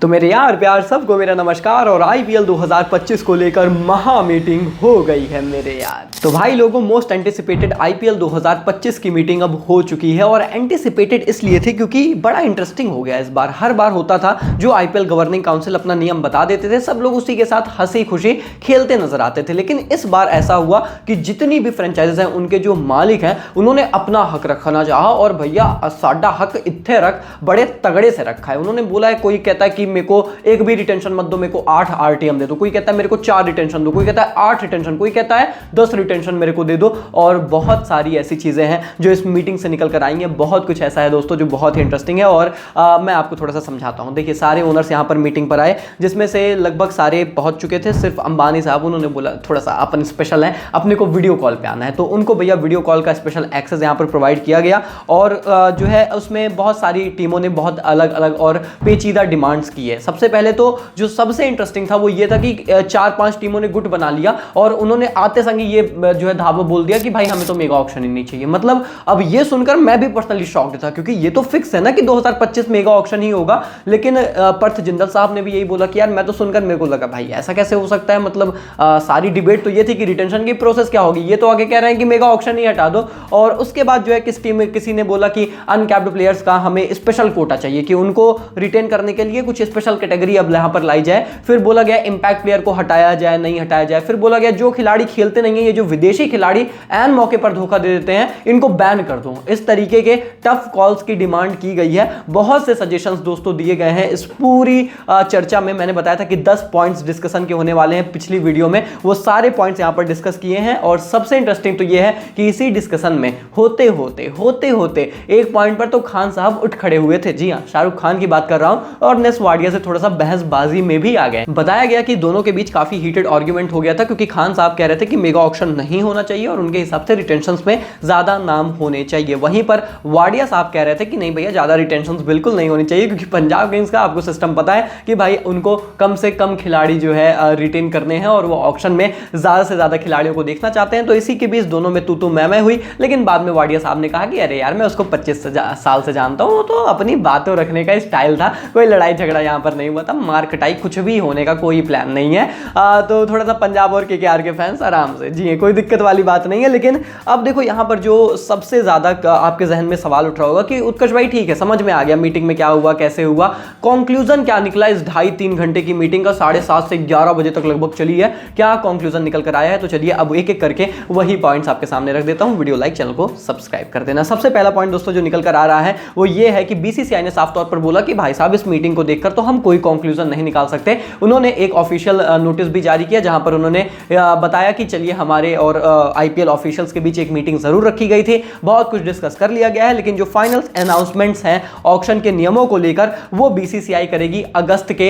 तो मेरे यार प्यार सबको मेरा नमस्कार। और आईपीएल 2025 को लेकर महा मीटिंग हो गई है मेरे यार। तो भाई लोगों, मोस्ट एंटिसिपेटेड आईपीएल 2025 की मीटिंग अब हो चुकी है। और एंटिसिपेटेड इसलिए थी क्योंकि बड़ा इंटरेस्टिंग हो गया इस बार। हर बार होता था जो आईपीएल गवर्निंग काउंसिल अपना नियम बता देते थे, सब लोग उसी के साथ हंसी खुशी खेलते नजर आते थे। लेकिन इस बार ऐसा हुआ कि जितनी भी फ्रेंचाइजीज हैं उनके जो मालिक हैं उन्होंने अपना हक रखना चाहा। और भैया साडा हक इत्थे रख, बड़े तगड़े से रखा है। उन्होंने बोला है, कोई कहता है कि मेरे को एक भी रिटेंशन मत दो, मेरे को 8 आरटीएम दे दो, कोई कहता है मेरे को 4 रिटेंशन दो, कोई कहता है 8 रिटेंशन, कोई कहता है 10 रिटेंशन मेरे को दे दो। और बहुत सारी ऐसी चीजें हैं जो इस मीटिंग से निकल कर आई हैं। बहुत कुछ ऐसा है दोस्तों जो बहुत ही इंटरेस्टिंग है। और मैं आपको थोड़ा सा समझाता हूं। देखिए, सारे ओनर्स यहां पर मीटिंग पर आए, जिसमें से लगभग सारे पहुंच चुके थे। सिर्फ अंबानी साहब, उन्होंने बोला थोड़ा सा अपन स्पेशल है, अपने को वीडियो कॉल पे आना है, तो उनको भैया वीडियो कॉल का स्पेशल एक्सेस यहां पर प्रोवाइड किया गया। और जो है उसमें बहुत सारी टीमों ने बहुत अलग अलग और पेचीदा डिमांड्स की है। सबसे पहले तो जो सबसे इंटरेस्टिंग था वो ये था कि 4-5 टीमों ने गुट बना लिया और उन्होंने आते संग ये जो है धावा बोल दिया कि भाई हमें तो मेगा ऑक्शन ही नहीं चाहिए। मतलब अब ये सुनकर मैं भी पर्सनली शॉक्ड था, क्योंकि ये तो फिक्स है ना कि 2025 मेगा ऑक्शन ही होगा। लेकिन पर्थ जिंदल साहब ने भी यही बोला कि यार मैं तो सुनकर मेरे को लगा भाई ऐसा कैसे हो सकता है। मतलब सारी डिबेट तो ये थी कि रिटेंशन की प्रोसेस क्या होगी, ये तो आगे कह रहे हैं कि मेगा ऑक्शन ही हटा दो। और उसके बाद जो है किसी ने बोला कि अनकैप्ड प्लेयर्स का हमें स्पेशल कोटा चाहिए कि उनको रिटेन करने के लिए कुछ स्पेशल कैटेगरी अब यहां पर लाई जाए। फिर बोला गया इंपैक्ट प्लेयर को हटाया जाए, नहीं हटाया जाए। फिर बोला गया जो खिलाड़ी खेलते नहीं है, ये जो विदेशी खिलाड़ी एन मौके पर धोखा दे देते हैं, इनको बैन कर दो। इस तरीके के टफ कॉल्स की डिमांड की गई है। बहुत से सजेशंस दोस्तों दिए गए हैं इस पूरी चर्चा में। मैंने बताया था कि 10 पॉइंट्स डिस्कशन के होने वाले हैं पिछली वीडियो में, वो सारे पॉइंट्स यहां पर डिस्कस किए हैं। और सबसे इंटरेस्टिंग तो यह है कि इसी डिस्कशन में होते होते एक पॉइंट पर तो खान साहब उठ खड़े हुए थे। जी हां, शाहरुख खान की बात कर रहा हूं। और नेस वाडिया से थोड़ा सा बहसबाजी में भी आ गए। बताया गया कि दोनों के बीच काफी हीटेड आर्गुमेंट हो गया था, क्योंकि खान साहब कह रहे थे कि मेगा ऑक्शन नहीं होना चाहिए और उनके हिसाब से रिटेंशंस में ज्यादा नाम होने चाहिए। वहीं पर वाडिया साहब कह रहे थे कि नहीं भैया, ज्यादा रिटेंशंस बिल्कुल नहीं होनी चाहिए, क्योंकि पंजाब किंग्स का आपको सिस्टम पता है कि भाई उनको कम से कम खिलाड़ी जो है रिटेन करने हैं और वो ऑक्शन में ज्यादा से ज्यादा खिलाड़ियों को देखना चाहते हैं। तो इसी के बीच दोनों में तू मैं हुई। लेकिन बाद में वाडिया साहब ने कहा कि अरे यार, मैं उसको 25 साल से जानता हूं, तो अपनी बातों रखने का स्टाइल था, कोई लड़ाई झगड़ा यहां पर नहीं हुआ था, मार कटाई कुछ भी होने का कोई प्लान नहीं है। तो थोड़ा सा पंजाब और केकेआर के फैंस आराम से जी, कोई दिक्कत वाली बात नहीं है। लेकिन अब देखो यहाँ पर जो सबसे ज्यादा आपके जहन में सवाल उठ रहा होगा कि उत्कर्ष भाई ठीक है, समझ में आ गया मीटिंग में क्या हुआ, कैसे हुआ, कंक्लूजन क्या निकला इस 2.5-3 घंटे की मीटिंग का। 7:30 से 11 बजे तक लगभग चली है, क्या कंक्लूजन निकल कर आया है। तो चलिए अब एक एक करके वही पॉइंट्स आपके सामने रख देता हूं। वीडियो लाइक, चैनल को सब्सक्राइब कर देना। सबसे पहला पॉइंट दोस्तों जो निकल कर आ रहा है वो ये है कि बीसीसीआई ने साफ तौर पर बोला कि भाई साहब, इस मीटिंग को देखकर तो हम कोई कंक्लूजन नहीं निकाल सकते। उन्होंने एक ऑफिशियल नोटिस भी जारी किया, जहां पर उन्होंने बताया कि चलिए हमारे और आईपीएल ऑफिशियल्स के बीच एक मीटिंग जरूर रखी गई थी, बहुत कुछ डिस्कस कर लिया गया है, लेकिन जो फाइनल अनाउंसमेंट्स हैं ऑक्शन के नियमों को लेकर वो बीसीसीआई करेगी अगस्त के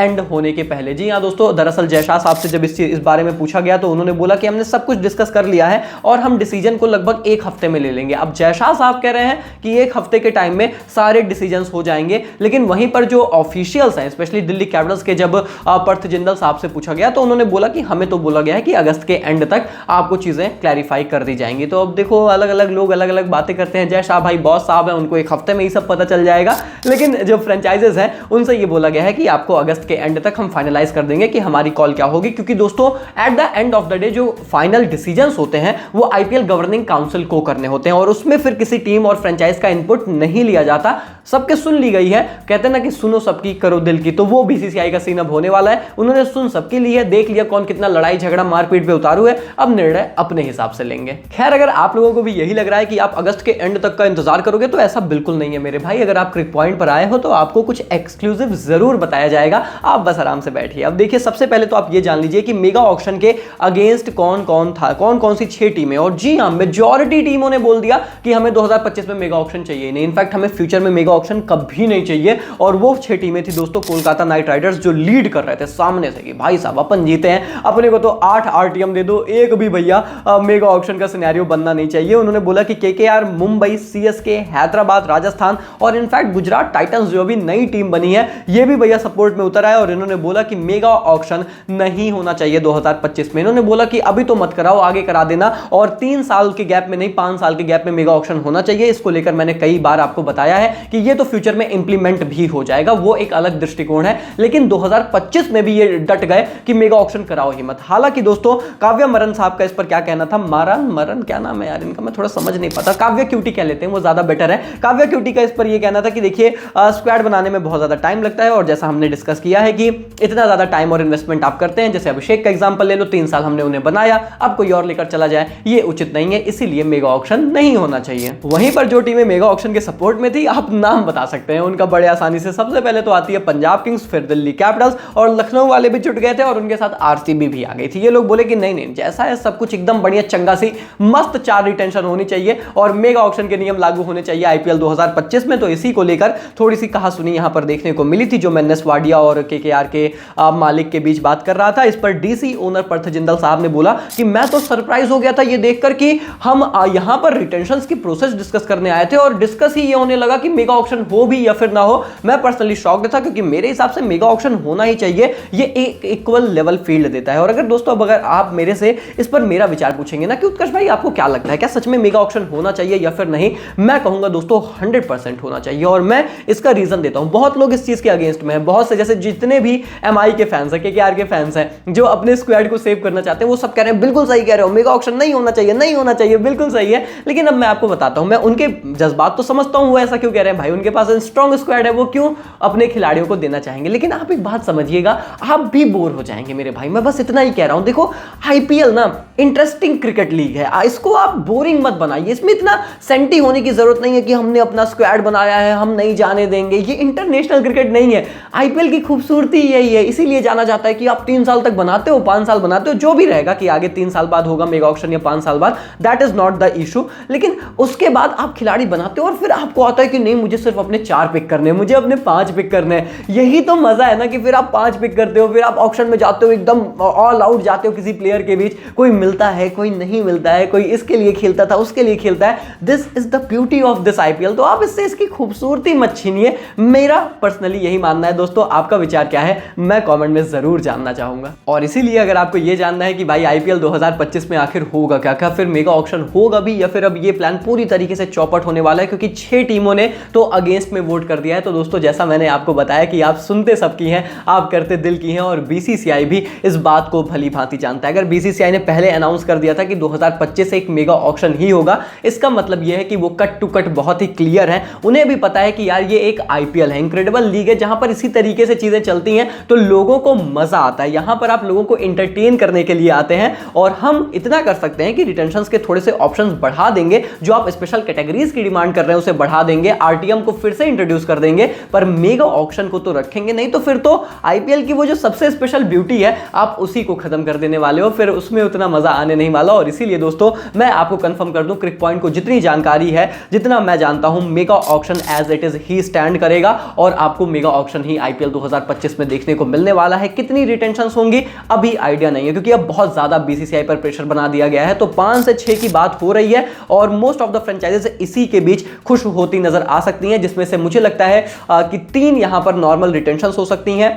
एंड होने के पहले। जी हां दोस्तों, दरअसल जयशाह साहब से जब इस बारे में पूछा गया तो उन्होंने बोला कि हमने सब कुछ डिस्कस कर लिया है और हम डिसीजन को लगभग 1 हफ्ते में ले लेंगे। अब जयशाह साहब कह रहे हैं कि 1 हफ्ते के टाइम में सारे डिसीजंस हो जाएंगे। लेकिन वहीं पर जो ऑफिशियल्स हैं, स्पेशली दिल्ली कैपिटल्स के, जब पर्थ जिंदल साहब से पूछा गया तो उन्होंने बोला कि हमें तो बोला गया है कि अगस्त के एंड तक आपको चीजें क्लैरिफाई कर दी जाएंगी। तो अब देखो, अलग अलग लोग अलग अलग बातें करते हैं। जय शाह भाई बॉस साहब हैं, उनको 1 हफ्ते में ही सब पता चल जाएगा। लेकिन जो फ्रेंचाइजेस हैं उनसे ये बोला गया है कि आपको अगस्त के एंड तक हम फाइनलाइज कर देंगे कि हमारी कॉल क्या होगी। क्योंकि दोस्तों at the end of the day जो फाइनल डिसीजंस होते हैं वो आईपीएल गवर्निंग काउंसिल को करने होते हैं और उसमें फिर किसी टीम और फ्रेंचाइज का इनपुट नहीं लिया जाता। सबके सुन ली गई है, कहते हैं ना कि सुनो सबकी करो दिल की। तो वो बीसीसीआई का सीन अब होने वाला है। उन्होंने सुन सबकी ली है, देख लिया कौन कितना लड़ाई झगड़ा मारपीट पे उतारू है, अब निर्णय अपने हिसाब से लेंगे। खैर, अगर आप लोगों को भी यही लग रहा है कि आप अगस्त के एंड तक का इंतजार करोगे तो ऐसा बिल्कुल नहीं है मेरे भाई। अगर आप क्रिक पॉइंट पर आए हो तो आपको कुछ एक्सक्लूसिव जरूर बताया जाएगा, आप बस आराम से बैठिए। अब देखिए, सबसे पहले तो आप ये जान लीजिए कि मेगा ऑक्शन के अगेंस्ट कौन कौन था, कौन कौन सी 6 टीमें। और जी हां, मेजॉरिटी टीमों ने बोल दिया कि हमें 2025 में मेगा ऑक्शन चाहिए नहीं, इनफैक्ट हमें फ्यूचर में मेगा ऑक्शन कभी नहीं चाहिए। और वो 6 टीमें थी दोस्तों, कोलकाता नाइट राइडर्स जो लीड कर रहे थे सामने से कि भाई साहब अपन जीते हैं, अपने को तो 8 आरटीएम दे दो, एक भी भैया मेगा ऑक्शन का सिनेरियो बनना नहीं चाहिए। उन्होंने बोला कि केकेआर, मुंबई, सीएसके, हैदराबाद, राजस्थान और इनफैक्ट गुजरात टाइटंस जो अभी नई टीम बनी है, ये भी भैया सपोर्ट में उतर आए और इन्होंने बोला कि मेगा ऑक्शन नहीं होना चाहिए 2025 में। इन्होंने बोला कि अभी तो मत कराओ, आगे करा देना, और 3 साल के गैप में नहीं 5 साल के गैप में मेगा ऑक्शन होना चाहिए। इसको लेकर मैंने कई बार आपको बताया है कि ये तो फ्यूचर में इंप्लीमेंट भी हो जाएगा, वो एक अलग दृष्टिकोण है, लेकिन 2025 में भी ये डट गए कि मेगा ऑक्शन कराओ ही मत। हालांकि दोस्तों काव्या मरन साहब का इस पर क्या कहना था, मरन क्या नाम है यार इनका, मैं थोड़ा समझ नहीं पाता, काव्या क्यूटी कह लेते हैं वो ज्यादा बेटर है। काव्या क्यूटी का इस पर ये कहना था कि देखिए स्क्वाड बनाने में बहुत ज्यादा टाइम लगता है, और जैसा हमने डिस्कस किया है कि इतना ज्यादा टाइम और इन्वेस्टमेंट आप करते हैं, जैसे अभिषेक का एग्जांपल ले लो, 3 साल हमने उन्हें बनाया, अब कोई और लेकर चला जाए, ये उचित नहीं है, इसीलिए मेगा ऑक्शन नहीं होना चाहिए। वहीं पर जो टीमें मेगा ऑक्शन के सपोर्ट में थी, आप नाम बता सकते हैं उनका बड़े आसानी से। सबसे पहले तो आती है पंजाब किंग्स, फिर दिल्ली कैपिटल्स, और लखनऊ वाले भी जुट गए थे, और उनके साथ आरसीबी भी आ गई थी। ये लोग बोले कि नहीं नहीं, जैसा है सब कुछ एकदम बढ़िया चंगा सी मस्त 4 रिटेंशन होनी चाहिए और मेगा ऑक्शन के नियम लागू होने चाहिए आईपीएल 2025 में। तो इसी को लेकर थोड़ी सी कहासुनी यहां पर देखने को मिली थी, जो मैं एनएस वाडिया और केकेआर के मालिक के बीच बात कर रहा था। इस पर डीसी ओनर पार्थ जिंदल साहब ने बोला कि मैं तो सरप्राइज हो गया था ये देखकर कि हम यहां पर रिटेंशंस की प्रोसेस डिस्कस करने आए थे, और डिस्कस ही ये होने लगा कि मेगा ऑक्शन हो भी या फिर ना हो। मैं पर्सनली शॉक्ड था, क्योंकि मेरे हिसाब से मेगा ऑक्शन होना ही चाहिए, ये एक इक्वल लेवल फील्ड देता है। और अगर दोस्तों अब अगर आप मेरे से इस पर मेरा विचार पूछेंगे ना कि उत्कर्ष भाई आपको क्या लगता है, क्या सच में मेगा ऑक्शन होना चाहिए या फिर नहीं, मैं कहूंगा दोस्तों 100% होना चाहिए। और मैं इसका रीजन देता हूं। बहुत लोग इस चीज के अगेंस्ट में हैं, बहुत से, जैसे जितने भी एमआई के फैंस हैं, केकेआर के फैंस हैं, जो अपने स्क्वाड को सेव करना चाहते हैं, वो सब कह रहे हैं बिल्कुल सही कह रहे हो, मेगा ऑक्शन नहीं होना चाहिए, नहीं होना चाहिए, बिल्कुल सही है। लेकिन अब मैं आपको बताता हूं, मैं उनके जज्बात तो समझता हूं, वो ऐसा क्यों कह रहे हैं भाई, उनके पास स्ट्रॉन्ग स्क्वाड है, वो क्यों अपने खिलाड़ियों को देना चाहेंगे। लेकिन आप एक बात समझिएगा, आप भी बोर हो जाएंगे मेरे भाई, मैं बस इतना ही कह रहा हूं। देखो आईपीएल ना इंटरेस्टिंग क्रिकेट लीग है, इसको आप बोरिंग मत बनाइए, इसमें इतना सेंटी होने की जरूरत नहीं है कि हमने अपना स्क्वाड बनाया है, हम नहीं जाने देंगे। ये इंटरनेशनल क्रिकेट नहीं है, आईपीएल की खूबसूरती यही है, इसीलिए जाना जाता है कि आप 3 साल तक बनाते हो, 5 साल बनाते हो, जो भी रहेगा कि आगे 3 साल बाद होगा मेगा ऑक्शन या 5 साल बाद, that is not the issue. लेकिन उसके बाद आप खिलाड़ी बनाते हो और फिर आपको आता है कि नहीं मुझे सिर्फ अपने 4 पिक करने हैं, मुझे अपने 5 पिक करने हैं। यही तो मजा है ना कि फिर आप 5 पिक करते हो, फिर आप ऑक्शन में जाते हो, एकदम ऑल आउट जाते हो किसी प्लेयर के बीच, कोई मिलता है कोई नहीं मिलता है, कोई इसके लिए खेलता था उसके लिए खेलता है। This is the beauty of this IPL. तो आप इससे इसकी खूबसूरती मत छीनिए, मेरा पर्सनली यही मानना है। दोस्तों आपका विचार क्या है, मैं कमेंट में जरूर जानना चाहूंगा। और इसीलिए अगर आपको यह जानना है कि भाई आईपीएल 2025 में आखिर होगा क्या, क्या फिर मेगा ऑक्शन होगा भी, या फिर अब ये प्लान पूरी तरीके से चौपट होने वाला है, क्योंकि 6 टीमों ने तो अगेंस्ट में वोट कर दिया है। तो दोस्तों जैसा मैंने आपको बताया कि आप सुनते सबकी हैं, आप करते दिल की हैं, और बीसीसीआई भी इस बात को भली भांति जानता है। अगर बीसीसीआई ने पहले अनाउंस कर दिया था कि 2025 से एक मेगा ऑक्शन ही होगा, इसका मतलब यह है कि वो कट टू कट बहुत ही क्लियर है। उन्हें भी पता है कि यार ये एक आईपीएल है, इंक्रेडिबल लीग है, जहां पर इसी तरीके से चीजें चलती हैं तो लोगों को मजा आता है। यहां पर आप लोगों को एंटरटेन करने के लिए आते हैं, और हम इतना कर सकते हैं कि रिटेंशंस के थोड़े से ऑप्शंस बढ़ा देंगे, जो आप स्पेशल कैटेगरीज की डिमांड कर रहे हैं उसे बढ़ा देंगे, आरटीएम को फिर से इंट्रोड्यूस कर देंगे, पर मेगा ऑक्शन को तो रखेंगे नहीं। तो फिर तो आईपीएल की वो जो सबसे स्पेशल ब्यूटी है, आप उसी को खत्म कर देने वाले हो, फिर उसमें उतना मजा आने नहीं वाला। और इसीलिए दोस्तों मैं आपको कंफर्म कर दूं, क्रिक पॉइंट को जितनी जानकारी है, जितना मैं जानता हूं, mega auction as it is he stand करेगा, और आपको मेगा ऑक्शन ही आईपीएल 2025 में देखने को मिलने वाला है। कितनी रिटेंशंस होंगी अभी आइडिया नहीं है, क्योंकि अब बहुत ज्यादा बीसीसीआई पर प्रेशर बना दिया गया है। तो 5 से 6 की बात हो रही है, और मोस्ट ऑफ द फ्रेंचाइजीज इसी के बीच खुश होती नजर आ सकती हैं, जिसमें से मुझे लगता है कि 3 यहां पर नॉर्मल रिटेंशंस हो सकती हैं,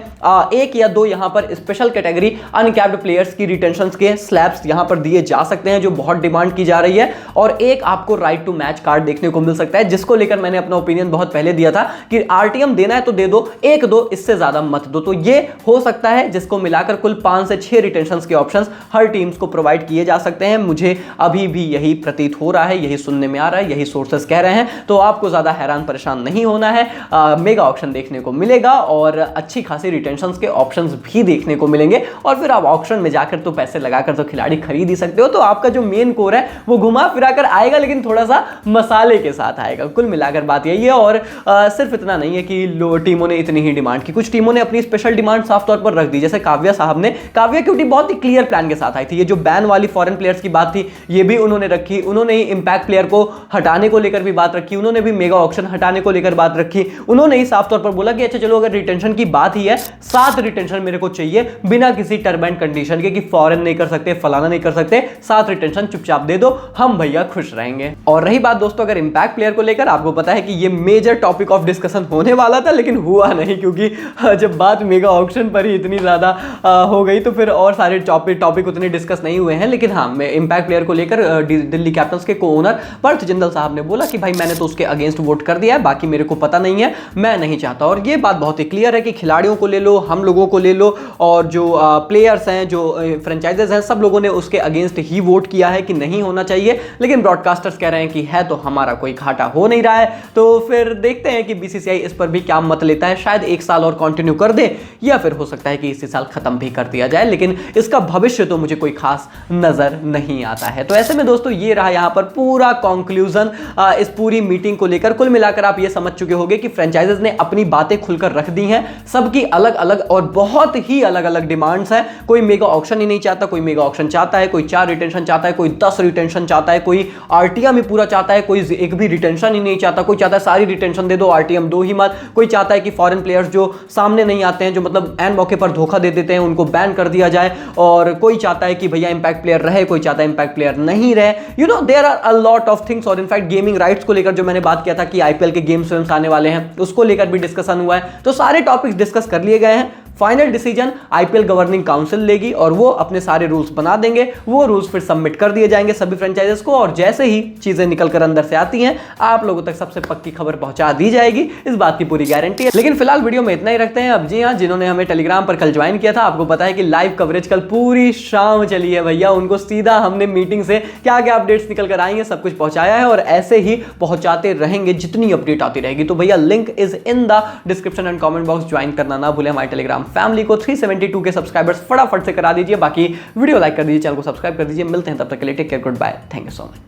1 या 2 यहां पर स्पेशल कैटेगरी अनकैप्ड प्लेयर्स की रिटेंशंस के स्लैब्स यहां पर दिए जा सकते हैं, जो बहुत डिमांड की जा रही है, और 1 आपको राइट टू मैच कार्ड देखने को मिल सकता है, जिसको लेकर मैंने अपना ओपिनियन बहुत पहले दिया था कि आरटीएम देना है तो दे दो, 1 दो, इससे ज्यादा मत दो। तो ये हो सकता है, जिसको मिलाकर कुल 5 से 6 रिटेंशंस के ऑप्शंस हर टीम्स को प्रोवाइड किए जा सकते हैं। मुझे अभी भी यही प्रतीत हो रहा है, यही सुनने में आ रहा है, यही सोर्सेस कह रहे हैं। तो आपको ज्यादा हैरान परेशान नहीं होना है, मेगा ऑक्शन देखने को मिलेगा, और अच्छी खासी रिटेंशंस के ऑप्शंस भी देखने को मिलेंगे, और फिर आप ऑक्शन में जाकर तो पैसे लगाकर तो खिलाड़ी खरीद ही सकते हो। तो आपका जो मेन कोर है वो घुमा फिरा कर आएगा, लेकिन थोड़ा सा मसाले के साथ आएगा। कुल मिलाकर बात यही है। और सिर्फ इतना नहीं है कि टीमों ने इतनी ही डिमांड की, कुछ टीमों ने अपनी स्पेशल डिमांड साफ तौर पर रख दी, जैसे काव्या साहब ने। काव्या क्यूटी बहुत ही क्लियर प्लान के साथ आई थी, ये जो बैन वाली फॉरेन प्लेयर्स की बात थी ये भी उन्होंने रखी, उन्होंने ही इंपैक्ट प्लेयर को हटाने को लेकर भी बात रखी, उन्होंने भी मेगा ऑक्शन हटाने को लेकर बात रखी, उन्होंने ही साफ तौर पर बोला कि अच्छा चलो अगर रिटेंशन की बात ही है, 7 रिटेंशन मेरे को चाहिए बिना किसी टर्म एंड कंडीशन के कि फॉरेन नहीं कर सकते, फलाना नहीं कर सकते, 7 रिटेंशन चुपचाप दे दो, हम भैया खुश रहेंगे। और रही बात दोस्तों अगर इंपैक्ट प्लेयर को लेकर, आपको पता है कि ये मेजर टॉपिक ऑफ डिस्कशन होने वाला था, लेकिन हुआ नहीं, क्योंकि जब बात मेगा ऑक्शन पर ही इतनी ज्यादा हो गई तो फिर और सारे टॉपिक उतने डिस्कस नहीं हुए हैं। लेकिन हाँ, इंपैक्ट प्लेयर को लेकर दिल्ली कैपिटल्स के को ओनर पार्थ जिंदल साहब ने बोला कि भाई मैंने तो उसके अगेंस्ट वोट कर दिया है, बाकी मेरे को पता नहीं है, मैं नहीं चाहता। और ये बात बहुत ही क्लियर है कि खिलाड़ियों को ले लो, हम लोगों को ले लो, और जो प्लेयर्स हैं, जो फ्रेंचाइजेज हैं, सब लोगों ने उसके अगेंस्ट ही वोट किया है कि नहीं होना चाहिए। लेकिन ब्रॉडकास्टर्स कह रहे हैं कि है तो हमारा कोई घाटा हो नहीं रहा है। तो फिर देखते हैं कि बीसीसीआई इस पर भी क्या मत लेता है। शायद एक साल और कंटिन्यू कर दे, या फिर हो सकता है कि इसी साल खत्म भी कर दिया जाए, लेकिन इसका भविष्य तो मुझे कोई खास नजर नहीं आता है। तो ऐसे में दोस्तों ये रहा यहां पर पूरा कंक्लूजन इस पूरी मीटिंग को लेकर। कुल मिलाकर आप ये समझ चुके होंगे कि फ्रेंचाइजेज ने अपनी बातें खुलकर रख दी हैं। सबकी अलग अलग और बहुत ही अलग अलग डिमांड्स हैं। कोई मेगा ऑक्शन ही नहीं चाहता, कोई मेगा ऑक्शन चाहता है, कोई 4 रिटेंशन चाहता है, कोई 10 रिटेंशन चाहता है, कोई आरटीएम ही पूरा चाहता है, कोई एक भी रिटेंशन ही नहीं चाहता, कोई चाहता है सारी रिटेंशन दे दो, आरटीएम दो ही मत, कोई चाहता है कि फॉरेन प्लेयर्स जो सामने नहीं आते हैं, जो मतलब एन मौके पर धोखा दे देते हैं, उनको बैन कर दिया जाए, और कोई चाहता है कि भैया इंपैक्ट प्लेयर रहे, कोई चाहता है इंपैक्ट प्लेयर नहीं रहे। You know there are a lot of things. और इनफैक्ट गेमिंग राइट्स को लेकर जो मैंने बात किया था कि आईपीएल के गेम्स आने वाले हैं, उसको लेकर भी डिस्कशन हुआ है। तो सारे टॉपिक्स डिस्कस कर लिए गए हैं। Final decision IPL governing council लेगी और वो अपने सारे रूल्स बना देंगे। वो रूल्स फिर सबमिट कर दिए जाएंगे सभी फ्रेंचाइजेस को, और जैसे ही चीजें निकलकर अंदर से आती हैं, आप लोगों तक सबसे पक्की खबर पहुंचा दी जाएगी। इस बात की पूरी गारंटी है। लेकिन फिलहाल वीडियो में इतना ही रखते हैं। अब जी हाँ, जिन्होंने हमें टेलीग्राम पर कल ज्वाइन किया था, आपको पता है कि लाइव कवरेज कल पूरी शाम चली है भैया। उनको सीधा हमने मीटिंग से क्या क्या अपडेट्स निकल कर आएंगे सब कुछ पहुंचाया है, और ऐसे ही पहुंचाते रहेंगे जितनी अपडेट आती रहेगी। तो भैया link is in the description and comment box. Join करना ना भूलें हमारे टेलीग्राम फैमिली को। 372 के सब्सक्राइबर्स फटाफट से करा दीजिए। बाकी वीडियो लाइक कर दीजिए, चैनल को सब्सक्राइब कर दीजिए। मिलते हैं तब तक के लिए, take care, good bye, thank you so much.